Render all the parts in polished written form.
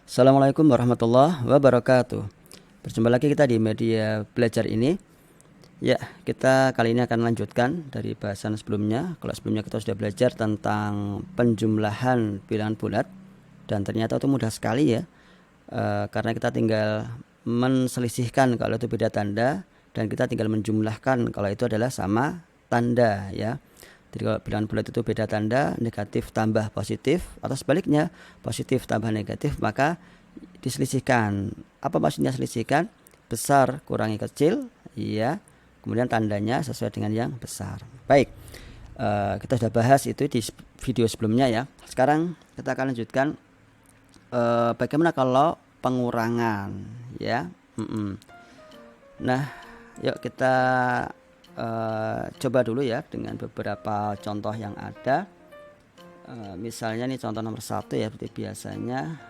Assalamualaikum warahmatullahi wabarakatuh. Berjumpa lagi kita di media belajar ini. Ya, kita kali ini akan lanjutkan dari bahasan sebelumnya. Kalau sebelumnya kita sudah belajar tentang penjumlahan bilangan bulat, dan ternyata itu mudah sekali ya. Karena kita tinggal menselisihkan kalau itu beda tanda, dan kita tinggal menjumlahkan kalau itu adalah sama tanda ya. Jadi kalau bilangan bulat itu beda tanda, negatif tambah positif, atau sebaliknya positif tambah negatif, maka diselisihkan. Apa maksudnya selisihkan? Besar kurangi kecil, ya. Kemudian tandanya sesuai dengan yang besar. Baik, kita sudah bahas itu di video sebelumnya ya. Sekarang kita akan lanjutkan bagaimana kalau pengurangan, ya. Nah, yuk kita coba dulu ya dengan beberapa contoh yang ada. Misalnya nih contoh nomor 1 ya, seperti biasanya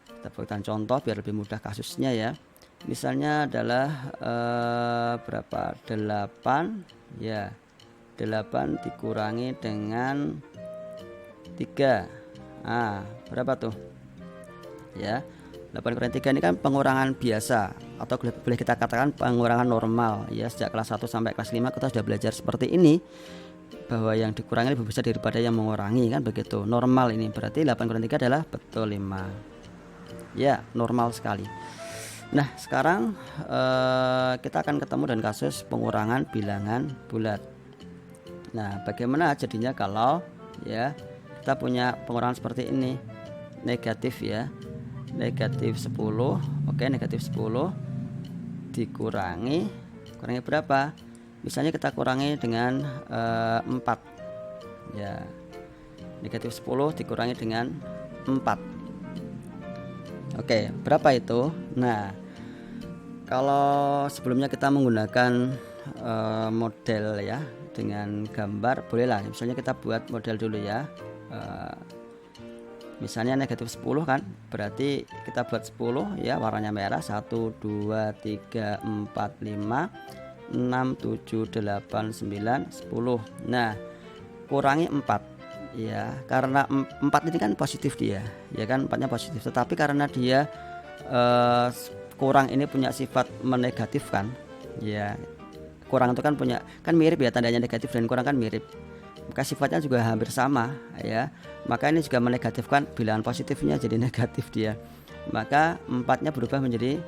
kita buatkan contoh biar lebih mudah kasusnya ya. Misalnya adalah berapa? 8 ya. 8 dikurangi dengan 3. Berapa tuh? Ya. 8 kurangi 3 ini kan pengurangan biasa, atau boleh kita katakan pengurangan normal ya. Sejak kelas 1 sampai kelas 5 kita sudah belajar seperti ini, bahwa yang dikurangi lebih besar daripada yang mengurangi, kan begitu. Normal ini berarti 8 kurangi 3 adalah betul 5 ya, normal sekali. Nah, sekarang kita akan ketemu dengan kasus pengurangan bilangan bulat. Nah, bagaimana jadinya kalau ya kita punya pengurangan seperti ini, negatif ya, negatif 10. Oke, negatif 10 dikurangi berapa? Misalnya kita kurangi dengan 4 ya. Negatif 10 dikurangi dengan 4. Oke, berapa itu? Nah, kalau sebelumnya kita menggunakan model ya dengan gambar, bolehlah. Misalnya kita buat model dulu ya. Misalnya negatif 10 kan, berarti kita buat 10 ya, warnanya merah. 1, 2, 3, 4, 5, 6, 7, 8, 9, 10. Nah, kurangi 4 ya, karena 4 ini kan positif dia ya kan, 4-nya positif. Tetapi karena dia kurang ini punya sifat menegatifkan ya. Kurang itu kan punya, kan mirip ya, tandanya negatif dan kurang kan mirip, maka sifatnya juga hampir sama ya. Maka ini juga menegatifkan bilangan positifnya jadi negatif dia. Maka 4-nya berubah menjadi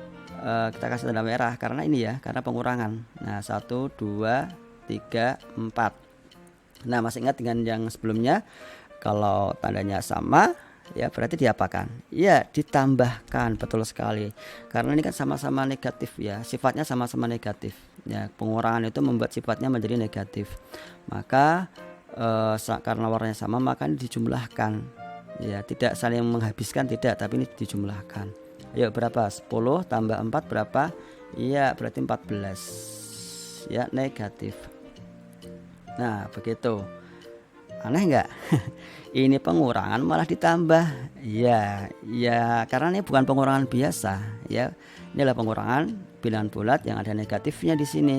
kita kasih tanda merah karena ini ya, karena pengurangan. Nah, 1, 2, 3, 4. Nah, masih ingat dengan yang sebelumnya, kalau tandanya sama ya berarti diapakan? Ya, ditambahkan. Betul sekali. Karena ini kan sama-sama negatif ya, sifatnya sama-sama negatif ya. Pengurangan itu membuat sifatnya menjadi negatif. Maka karena warnanya sama, maka ini dijumlahkan ya, tidak saling menghabiskan, tidak, tapi ini dijumlahkan. Ayo, berapa? 10 tambah 4 berapa? Iya, berarti 14 ya, negatif. Nah, begitu. Aneh nggak? Ini pengurangan malah ditambah. Ya, karena ini bukan pengurangan biasa ya. Ini adalah pengurangan bilangan bulat yang ada negatifnya di sini.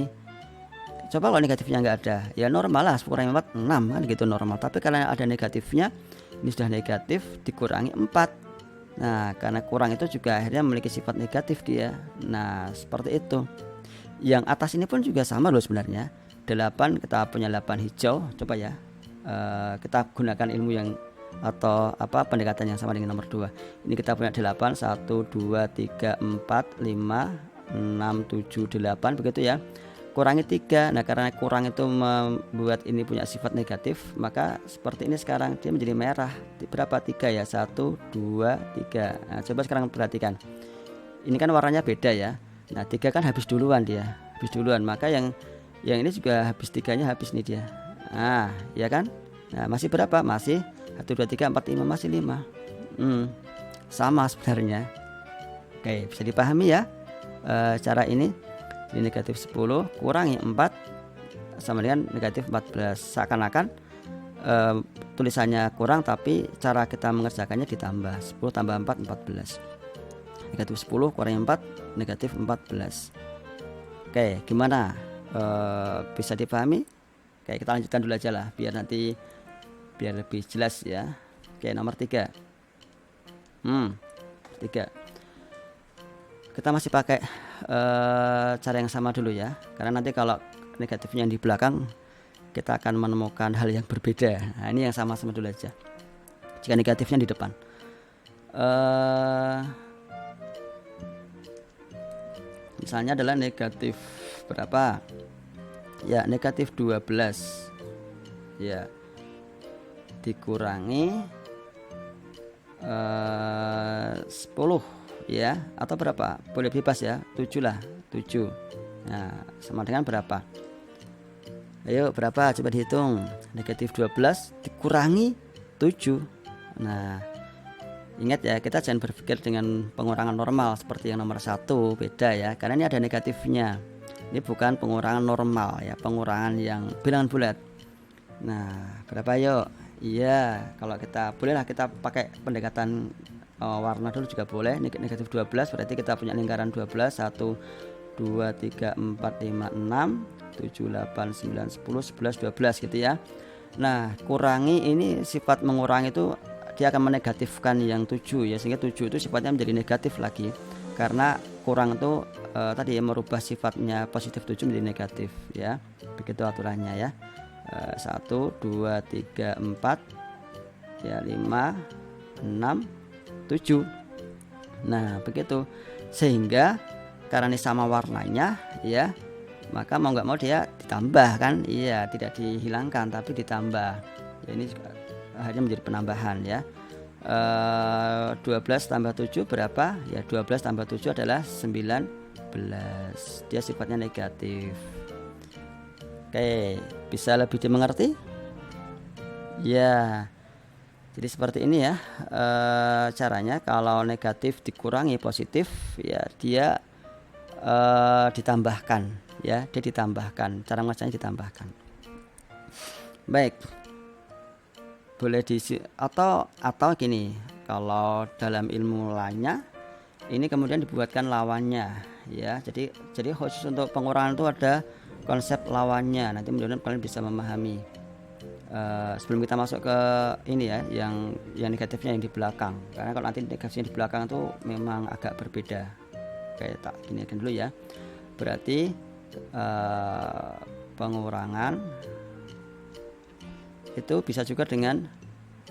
Coba kalau negatifnya nggak ada, ya normal lah, 10 kurangi 4 6 kan gitu, normal. Tapi karena ada negatifnya, ini sudah negatif dikurangi 4. Nah, karena kurang itu juga akhirnya memiliki sifat negatif dia. Nah, seperti itu. Yang atas ini pun juga sama loh sebenarnya. 8, kita punya 8 hijau. Coba ya, kita gunakan ilmu yang atau pendekatan yang sama dengan nomor 2. Ini kita punya 8, 1, 2, 3, 4, 5, 6, 7, 8 begitu ya. Kurangi 3. Nah, karena kurang itu membuat ini punya sifat negatif, maka seperti ini sekarang dia menjadi merah. Berapa? 3 ya, 1, 2, 3. Nah, coba sekarang perhatikan. Ini kan warnanya beda ya. Nah, 3 kan habis duluan dia, maka yang ini juga habis, 3-nya habis nih dia. Nah, ya kan? Nah, masih berapa? Masih 1, 2, 3, 4, 5, masih 5. Sama sebenarnya. Oke, bisa dipahami ya cara ini. Jadi negatif 10 kurangi 4 sama dengan negatif 14. Seakan-akan tulisannya kurang, tapi cara kita mengerjakannya ditambah. 10 tambah 4, 14. Negatif 10 kurangi 4, negatif 14. Oke, gimana? Bisa dipahami? Oke, kita lanjutkan dulu aja lah, biar lebih jelas ya. Oke, nomor 3. 3. Kita masih pakai cara yang sama dulu ya, karena nanti kalau negatifnya yang di belakang kita akan menemukan hal yang berbeda. Nah, ini yang sama-sama dulu aja. Jika negatifnya di depan, misalnya adalah negatif berapa ya, negatif 12 ya, dikurangi 10 ya, atau berapa, boleh bebas ya, 7 lah, 7. Nah, sama dengan berapa? Ayo, berapa? Coba dihitung. Negatif 12 dikurangi 7. Nah, ingat ya, kita jangan berpikir dengan pengurangan normal seperti yang nomor 1, beda ya, karena ini ada negatifnya. Ini bukan pengurangan normal ya, pengurangan yang bilangan bulat. Nah, berapa yuk? Iya, kalau kita bolehlah kita pakai pendekatan warna dulu juga boleh. Negatif 12 berarti kita punya lingkaran 12, 1 2 3 4 5 6 7 8 9 10 11 12 gitu ya. Nah, kurangi ini sifat mengurangi itu dia akan menegatifkan yang 7 ya, sehingga 7 itu sifatnya menjadi negatif lagi, karena kurang itu tadi ya, merubah sifatnya positif 7 menjadi negatif ya. Begitu aturannya ya. 1 2 3 4 ya, 5 6 7. Nah, begitu, sehingga karena ini sama warnanya ya, maka mau nggak mau dia ditambah kan, iya, tidak dihilangkan tapi ditambah ya, ini akhirnya menjadi penambahan ya. 12 tambah 7 berapa ya, 12 tambah 7 adalah 19, dia sifatnya negatif. Oke, bisa lebih dimengerti ya. Jadi seperti ini ya caranya. Kalau negatif dikurangi positif ya, dia ditambahkan ya, dia ditambahkan, cara ngecanya ditambahkan. Baik, boleh atau gini, kalau dalam ilmu lainnya ini kemudian dibuatkan lawannya ya. Jadi khusus untuk pengurangan itu ada konsep lawannya, nanti mudah-mudahan kalian bisa memahami. Sebelum kita masuk ke ini ya, yang negatifnya yang di belakang, karena kalau nanti negatifnya di belakang itu memang agak berbeda. Kayak tak gini akan dulu ya. Berarti pengurangan itu bisa juga dengan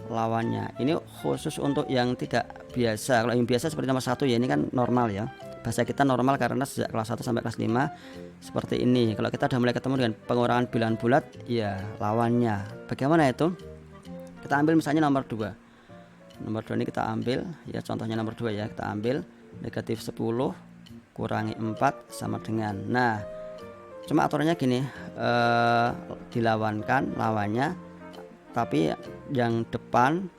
lawannya. Ini khusus untuk yang tidak biasa. Kalau yang biasa seperti nomor 1 ya, ini kan normal ya, bahasa kita normal karena sejak kelas 1 sampai kelas 5 seperti ini. Kalau kita udah mulai ketemu dengan pengurangan bilangan bulat ya, lawannya bagaimana itu? Kita ambil misalnya nomor 2. Nomor 2 ini kita ambil ya, contohnya nomor 2 ya, kita ambil negatif 10 kurangi 4 sama dengan, nah cuma aturannya gini, dilawankan lawannya, tapi yang depan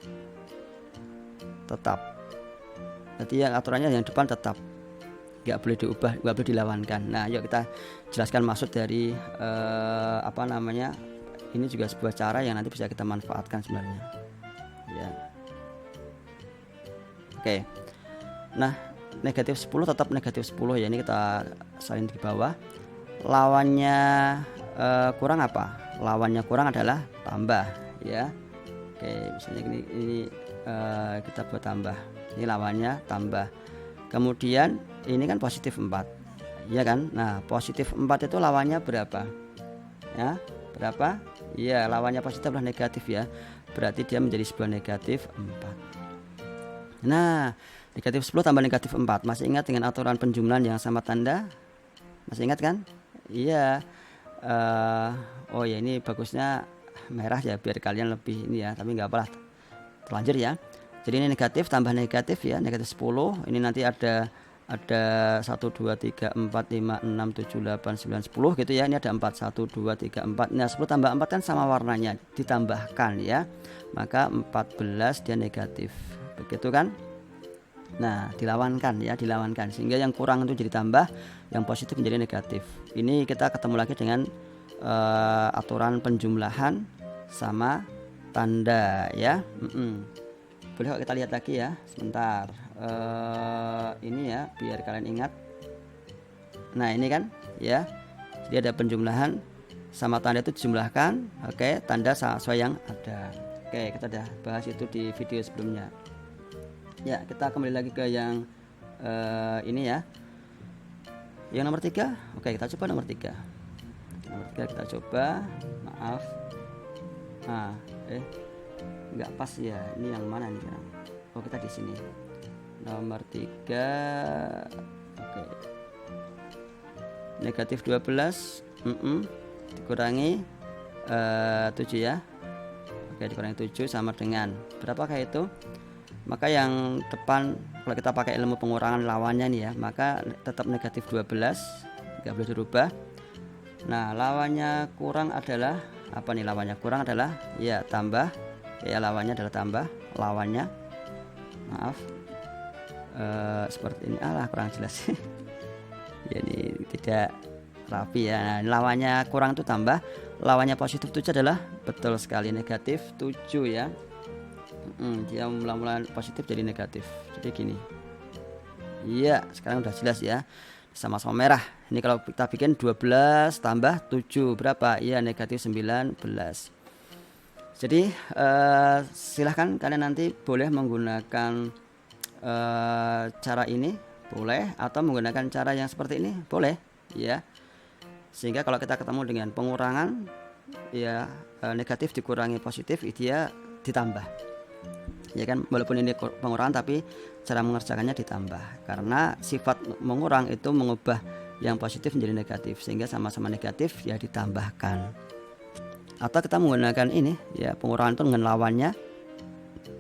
tetap. Jadi yang aturannya yang depan tetap, nggak boleh diubah, nggak boleh dilawankan. Nah, yuk kita jelaskan maksud dari apa namanya, ini juga sebuah cara yang nanti bisa kita manfaatkan sebenarnya ya. Oke, nah negatif 10 tetap negatif 10 ya, ini kita salin di bawah. Lawannya kurang apa? Lawannya kurang adalah tambah ya. Oke, misalnya ini kita buat tambah, ini lawannya tambah. Kemudian ini kan positif 4 ya kan. Nah, positif 4 itu lawannya berapa ya, berapa ya, lawannya positif adalah negatif ya, berarti dia menjadi sebuah negatif 4. Nah, negatif 10 tambah negatif 4, masih ingat dengan aturan penjumlahan yang sama tanda? Masih ingat kan? Iya. Oh ya, ini bagusnya merah ya biar kalian lebih ini ya, tapi nggak apa-apa, terlanjur ya. Jadi ini negatif tambah negatif ya, negatif 10. Ini nanti ada 1 2 3 4 5 6 7 8 9 10 gitu ya. Ini ada 4 1 2 3 4. Nah, 10 tambah 4 kan sama warnanya, ditambahkan ya. Maka 14 dia negatif. Begitu kan? Nah, dilawankan ya, dilawankan sehingga yang kurang itu jadi tambah, yang positif menjadi negatif. Ini kita ketemu lagi dengan aturan penjumlahan sama tanda ya. Boleh kita lihat lagi ya, sebentar. Ini ya biar kalian ingat. Nah, ini kan ya, jadi ada penjumlahan sama tanda itu dijumlahkan. Oke, tanda sesuai yang ada. Oke, kita udah bahas itu di video sebelumnya. Ya, kita kembali lagi ke yang ini ya. Yang nomor 3. Oke, kita coba nomor 3. Nomor 3 kita coba. Maaf. Nah, nggak pas ya. Ini yang mana nih sekarang? Oh, kita di sini. Nomor 3. Oke. Negatif 12 dikurangi 7 ya. Oke, dikurangi 7 sama dengan berapakah itu? Maka yang depan kalau kita pakai ilmu pengurangan lawannya nih ya, maka tetap negatif 12, nggak boleh dirubah. Nah, lawannya kurang adalah apa nih? Lawannya kurang adalah ya tambah, ya lawannya adalah tambah, lawannya maaf seperti ini, kurang jelas. Ya, ini tidak rapi ya. Nah, lawannya kurang itu tambah, lawannya positif 7 adalah betul sekali negatif 7 ya. Dia mula-mula positif jadi negatif. Jadi gini. Iya, sekarang udah jelas ya. Sama-sama merah. Ini kalau kita bikin 12 tambah 7 berapa? Iya, negatif 19. Jadi silahkan kalian nanti boleh menggunakan cara ini, boleh, atau menggunakan cara yang seperti ini, boleh ya. Sehingga kalau kita ketemu dengan pengurangan ya, negatif dikurangi positif, dia ditambah. Ya kan, walaupun ini pengurangan tapi cara mengerjakannya ditambah, karena sifat mengurang itu mengubah yang positif menjadi negatif, sehingga sama-sama negatif ya ditambahkan. Atau kita menggunakan ini ya, pengurangan itu dengan lawannya,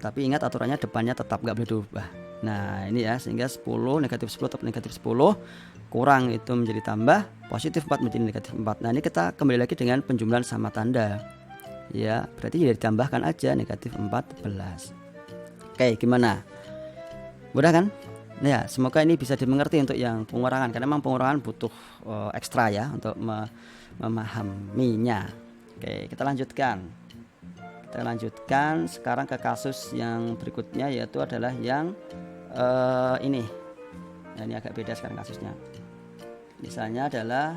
tapi ingat aturannya depannya tetap gak boleh diubah. Nah ini ya, sehingga 10 negatif 10 atau negatif 10 kurang itu menjadi tambah, positif 4 menjadi negatif 4. Nah ini kita kembali lagi dengan penjumlahan sama tanda ya, berarti ya ditambahkan aja negatif 14. Oke, gimana? Mudah kan? Ya, semoga ini bisa dimengerti untuk yang pengurangan, karena memang pengurangan butuh ekstra ya untuk memahaminya. Oke, kita lanjutkan. Kita lanjutkan sekarang ke kasus yang berikutnya, yaitu adalah yang ini. Nah, ini agak beda sekarang kasusnya. Misalnya adalah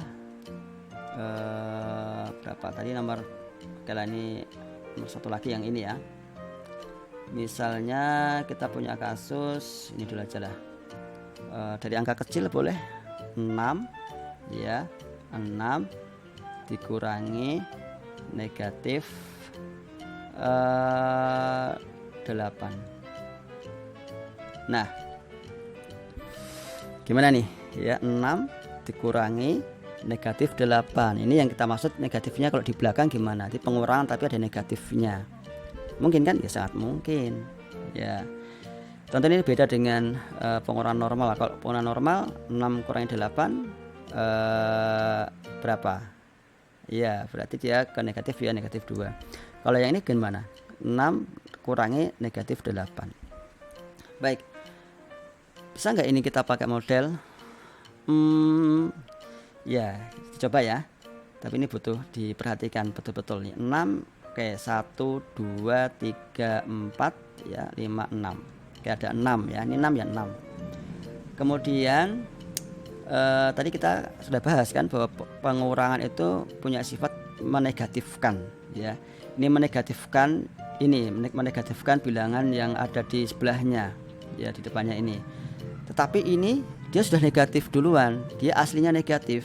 berapa tadi nomor? Oke lah, ini nomor 1 lagi yang ini ya. Misalnya kita punya kasus ini dulu aja lah, dari angka kecil boleh 6 ya, 6 dikurangi negatif 8. Nah gimana nih ya, 6 dikurangi negatif 8, ini yang kita maksud negatifnya kalau di belakang gimana, di pengurangan tapi ada negatifnya. Mungkin kan? Ya sangat mungkin ya. Contoh ini beda dengan pengurangan normal. Kalau pengurangan normal 6 kurangi 8 berapa? Ya berarti dia ke negatif ya, negatif 2. Kalau yang ini gimana? 6 kurangi negatif 8. Baik, bisa nggak ini kita pakai model? Ya coba ya, tapi ini butuh diperhatikan betul-betul nih. 6 oke, 1, 2, 3, 4 ya, 5, 6. Oke, ada 6 ya, ini 6 ya, 6. Kemudian tadi kita sudah bahas kan bahwa pengurangan itu punya sifat menegatifkan ya. Ini menegatifkan, bilangan yang ada di sebelahnya ya, di depannya ini. Tetapi ini dia sudah negatif duluan, dia aslinya negatif.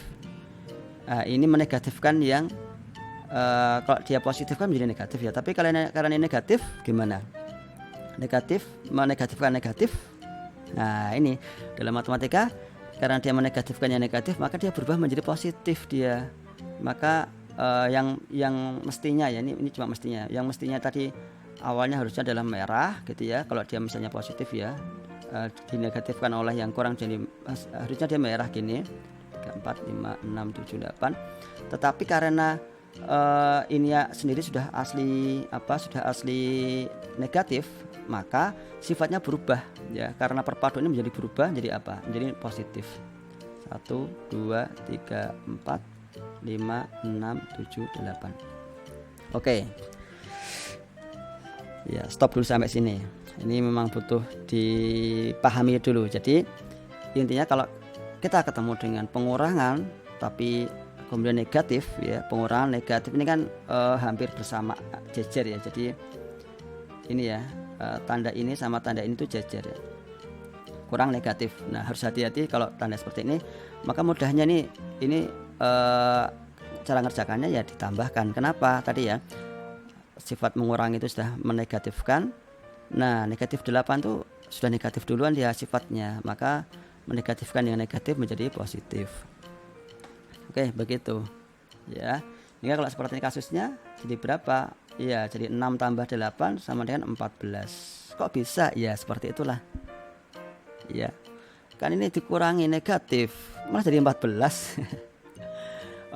Ini menegatifkan yang kalau dia positif kan menjadi negatif ya, tapi karena ini negatif gimana? Negatif menegatifkan negatif. Nah ini dalam matematika, karena dia menegatifkan yang negatif, maka dia berubah menjadi positif dia. Maka yang mestinya ya, ini cuma mestinya, yang mestinya tadi awalnya harusnya adalah merah gitu ya. Kalau dia misalnya positif ya, dinegatifkan oleh yang kurang, jadi harusnya dia merah gini, 3, 4, 5, 6, 7, 8. Tetapi karena ini ya sendiri sudah asli negatif, maka sifatnya berubah ya, karena perpaduan ini menjadi berubah jadi apa? Menjadi positif. 1, 2, 3, 4, 5, 6, 7, 8. Oke. Ya, stop dulu sampai sini. Ini memang butuh dipahami dulu. Jadi intinya kalau kita ketemu dengan pengurangan tapi kemudian negatif ya, pengurangan negatif ini kan hampir bersama jejer ya. Jadi ini ya, tanda ini sama tanda ini tuh jajar ya, kurang negatif. Nah harus hati-hati kalau tanda seperti ini, maka mudahnya nih ini cara ngerjakannya ya ditambahkan. Kenapa? Tadi ya sifat mengurangi itu sudah menegatifkan. Nah negatif 8 tuh sudah negatif duluan dia sifatnya, maka menegatifkan yang negatif menjadi positif. Oke begitu ya. Ini kalau seperti ini kasusnya jadi berapa? Iya jadi 6 tambah 8 sama dengan 14. Kok bisa? Ya seperti itulah ya, kan ini dikurangi negatif malah jadi 14.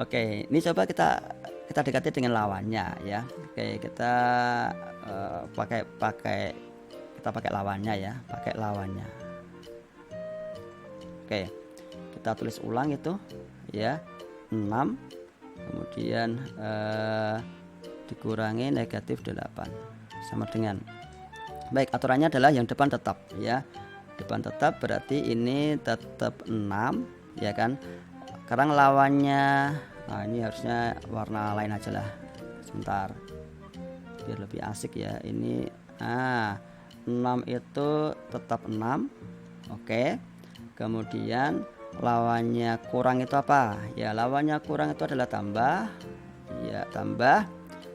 Oke ini coba kita dekati dengan lawannya ya. Oke kita pakai lawannya ya, pakai lawannya. Oke kita tulis ulang itu ya, 6 kemudian dikurangi negatif 8 sama dengan, baik aturannya adalah yang depan tetap ya, depan tetap berarti ini tetap 6 ya kan. Sekarang lawannya, nah ini harusnya warna lain aja lah, sebentar biar lebih asik ya. Ini 6 itu tetap 6. Oke kemudian lawannya kurang itu apa ya, lawannya kurang itu adalah tambah ya, tambah.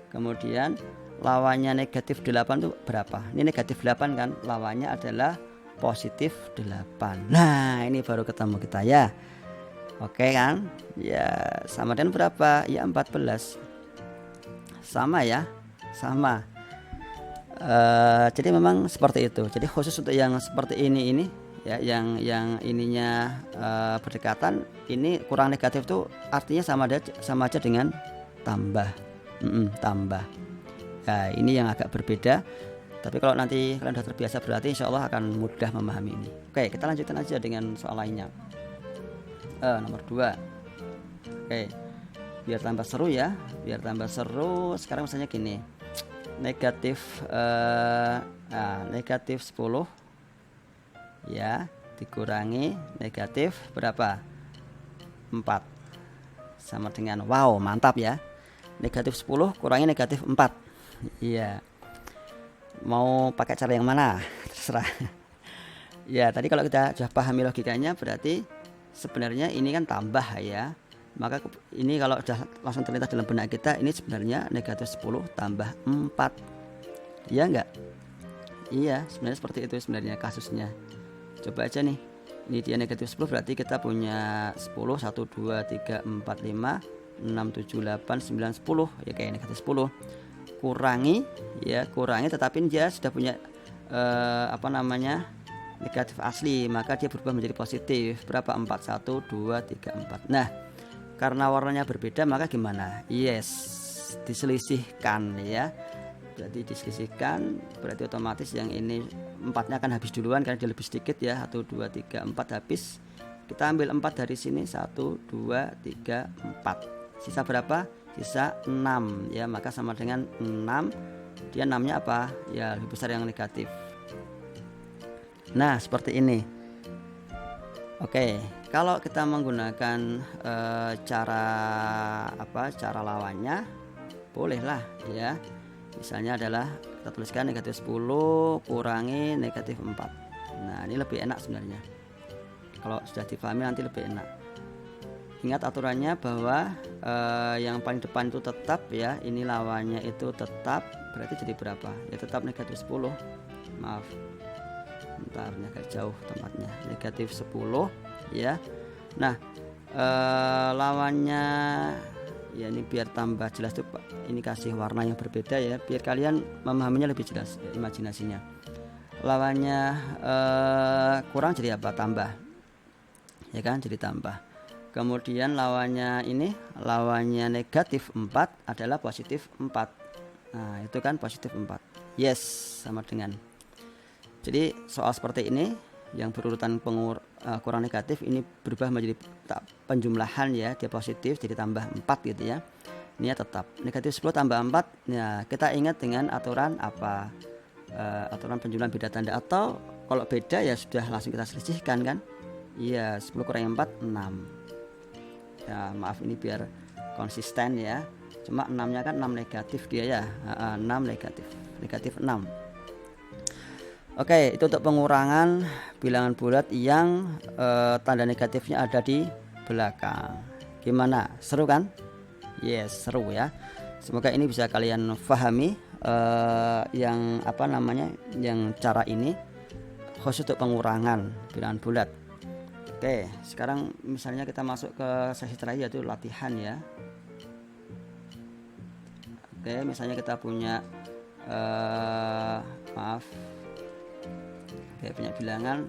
Kemudian lawannya negatif 8 itu berapa? Ini negatif 8 kan, lawannya adalah positif 8. Nah ini baru ketemu kita ya. Oke kan ya, sama dengan berapa ya, 14. Sama ya, sama. Jadi memang seperti itu. Jadi khusus untuk yang seperti ini ya, yang ininya berdekatan, ini kurang negatif tuh artinya sama aja dengan tambah. Tambah. Nah ini yang agak berbeda. Tapi kalau nanti kalian sudah terbiasa berarti insya Allah akan mudah memahami ini. Oke kita lanjutkan aja dengan soal lainnya. Nomor 2. Oke biar tambah seru ya, biar tambah seru. Sekarang misalnya gini, negatif 10 ya dikurangi negatif berapa, 4 sama dengan, wow mantap ya, negatif 10 kurangi negatif 4. Iya mau pakai cara yang mana terserah. Ya tadi kalau kita sudah pahami logikanya berarti sebenarnya ini kan tambah ya, maka ini kalau sudah langsung terlintas dalam benak kita, ini sebenarnya negatif 10 tambah 4 ya enggak? Iya sebenarnya seperti itu sebenarnya kasusnya. Coba aja nih, ini dia negatif 10 berarti kita punya 10 1 2 3 4 5 6 7 8 9 10 ya, kayak negatif 10 kurangi ya, kurangi tetapi dia sudah punya negatif asli, maka dia berubah menjadi positif berapa, 4 1 2 3 4. Nah karena warnanya berbeda maka gimana? Yes diselisihkan ya, berarti diselisihkan berarti otomatis yang ini 4-nya akan habis duluan karena dia lebih sedikit ya, 1 2 3 4 habis. Kita ambil 4 dari sini, 1 2 3 4, sisa berapa? Sisa 6 ya, maka sama dengan 6. Dia 6-nya apa ya, lebih besar yang negatif. Nah seperti ini. Oke kalau kita menggunakan cara lawannya bolehlah ya, misalnya adalah kita tuliskan negatif 10 kurangi negatif 4. Nah ini lebih enak sebenarnya, kalau sudah dipahami nanti lebih enak. Ingat aturannya bahwa yang paling depan itu tetap ya, ini lawannya itu tetap, berarti jadi berapa ya, tetap negatif 10. Maaf bentar ini agak jauh tempatnya, negatif 10 ya. Nah lawannya ya, ini biar tambah jelas tuh ini kasih warna yang berbeda ya, biar kalian memahaminya lebih jelas ya, imajinasinya. Lawannya kurang jadi apa, tambah ya kan, jadi tambah. Kemudian lawannya ini, lawannya negatif 4 adalah positif 4. Nah itu kan positif 4. Yes sama dengan. Jadi soal seperti ini yang berurutan kurang negatif ini berubah menjadi penjumlahan ya, dia positif jadi tambah 4 gitu ya. Ini ya tetap negatif 10 tambah 4. Nah kita ingat dengan aturan apa, aturan penjumlahan beda tanda, atau kalau beda ya sudah langsung kita selisihkan kan. Iya 10 kurangi 4 6 ya, maaf ini biar konsisten ya, cuma 6-nya kan 6 negatif dia ya, 6 negatif 6. Oke, itu untuk pengurangan bilangan bulat yang tanda negatifnya ada di belakang. Gimana? Seru kan? Yes, seru ya. Semoga ini bisa kalian pahami yang apa namanya, yang cara ini khusus untuk pengurangan bilangan bulat. Oke, sekarang misalnya kita masuk ke sesi terakhir yaitu latihan ya. Oke, misalnya kita punya punya bilangan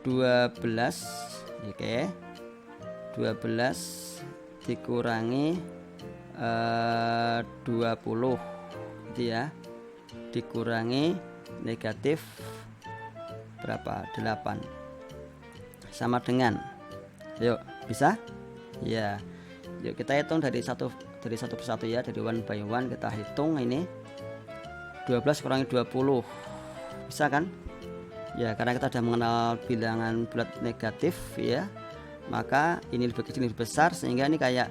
12. Oke, 12 dikurangi 20 gitu ya, dikurangi negatif berapa, 8 sama dengan, yuk bisa ya. Yuk kita hitung dari satu persatu ya, dari one by one kita hitung. Ini 12 kurangi 20 bisa kan ya, karena kita sudah mengenal bilangan bulat negatif ya, maka ini lebih kecil lebih besar, sehingga ini kayak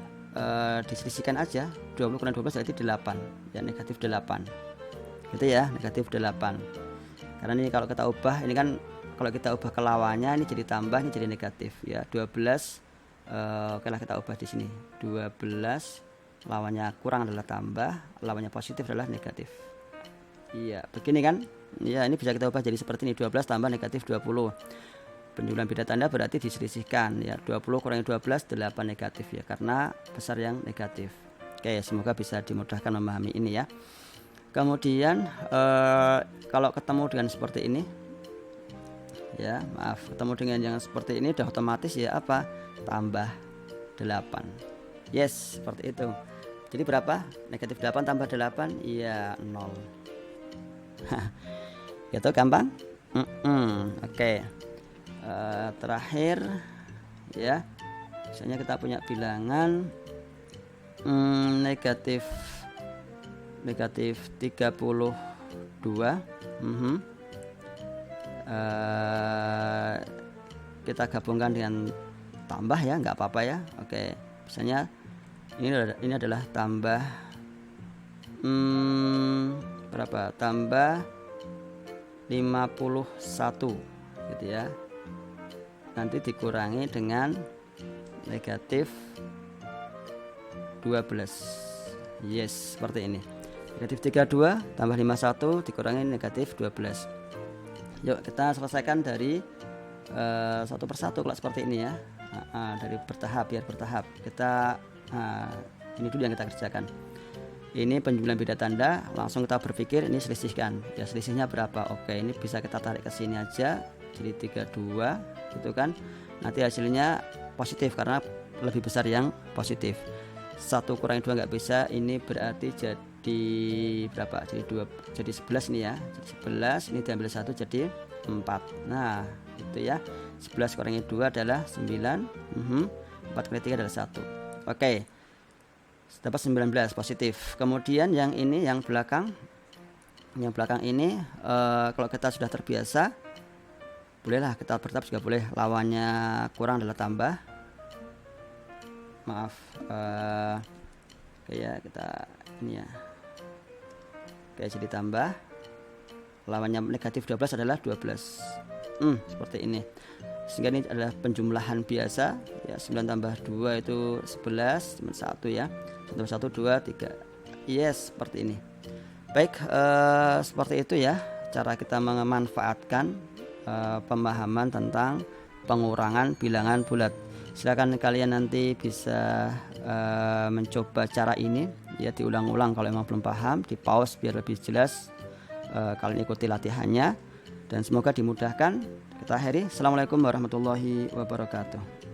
diselisihkan aja. 20 kurangi 12 berarti 8 ya, negatif 8 gitu ya, negatif 8. Karena ini kalau kita ubah, ini kan kalau kita ubah ke lawannya ini jadi tambah, ini jadi negatif ya. 12 oke lah kita ubah di sini, 12 lawannya kurang adalah tambah, lawannya positif adalah negatif. Iya, begini kan? Ya, ini bisa kita ubah jadi seperti ini, 12 tambah negatif 20. Penjumlahan beda tanda berarti diselisihkan ya, 20 kurangi 12 8 negatif ya, karena besar yang negatif. Oke, semoga bisa dimudahkan memahami ini ya. Kemudian kalau ketemu dengan seperti ini ya, ketemu dengan yang seperti ini udah otomatis ya apa, tambah 8. Yes, seperti itu. Jadi berapa? Negatif 8 tambah 8 iya 0. Gitu gampang. Oke. Terakhir ya, misalnya kita punya bilangan negatif 32. Kita gabungkan dengan tambah ya, nggak apa-apa ya. Oke, misalnya ini adalah tambah berapa, tambah 51 gitu ya, nanti dikurangi dengan negatif 12. Yes, seperti ini, negatif 32 tambah 51 dikurangi negatif 12. Yuk kita selesaikan dari satu persatu kalau seperti ini ya. Dari bertahap, biar bertahap. Kita ini dulu yang kita kerjakan. Ini penjumlahan beda tanda, langsung kita berpikir ini selisihkan ya, selisihnya berapa. Oke, ini bisa kita tarik ke sini aja jadi 32 gitu kan. Nanti hasilnya positif karena lebih besar yang positif. 1 kurangi 2 nggak bisa, ini berarti jadi berapa, jadi 2, jadi 11 ini ya, jadi 11, ini diambil 1 jadi 4. Nah itu ya, 11 kurangi 2 adalah 9, 4 kali 3 adalah 1. Oke, dapat 19 positif. Kemudian yang ini, yang belakang ini kalau kita sudah terbiasa, bolehlah kita bertahap juga boleh. Lawannya kurang adalah tambah, maaf, kayak kita ini ya, kayak jadi tambah. Lawannya negatif 12 adalah 12. Seperti ini. Sehingga ini adalah penjumlahan biasa ya, 9 tambah 2 itu 11, cuma 1 ya, 1 2 3. Yes, seperti ini. Baik, seperti itu ya cara kita memanfaatkan pemahaman tentang pengurangan bilangan bulat. Silakan kalian nanti bisa mencoba cara ini ya, diulang-ulang. Kalau memang belum paham, di pause biar lebih jelas. Kalian ikuti latihannya dan semoga dimudahkan. Kita akhiri. Assalamualaikum warahmatullahi wabarakatuh.